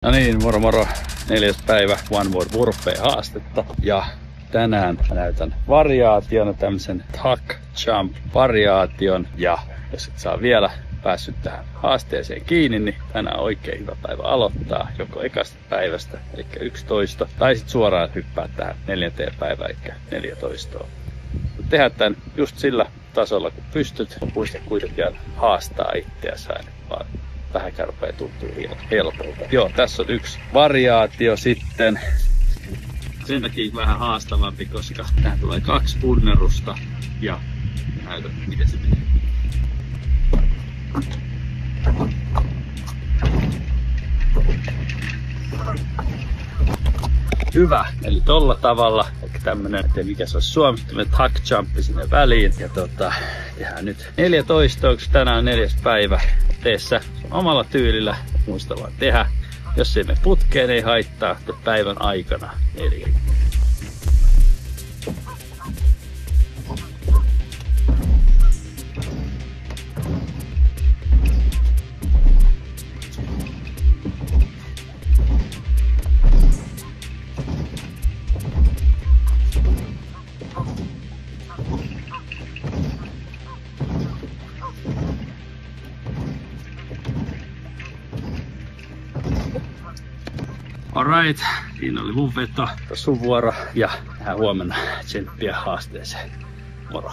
No niin, moro moro. 4. päivä One More Warfare haastetta. Ja tänään mä näytän variaationa tämmösen tuck jump variaation. Ja jos et saa vielä päässyt tähän haasteeseen kiinni, niin tänään on oikein hyvä päivä aloittaa. Joko ekasta päivästä, eli 11, tai sit suoraan hyppää tähän 4. päivään, eli 14. Tehdään tän just sillä tasolla kun pystyt. Muista kuitenkin haastaa itseäsi aina, vaan vähänkään rupeaa tuntua helpolta. Joo, tässä on yksi variaatio sitten. Sen takia vähän haastavampi, koska tähän tulee 2 punnerusta ja näytän miten se menee. Hyvä, eli tolla tavalla, eli tämmönen, ettei mikä se olisi suomeksi, tuck jumpi sinne väliin. Ja tehdään nyt 14, onko tänään 4. päivä. Tee sä omalla tyylillä, muista vaan tehdä. Jos ei mene putkeen, ei haittaa, päivän aikana. Eli alright, siinä oli mun veto. Sun vuoro ja huomenna tsemppiä haasteeseen. Moro!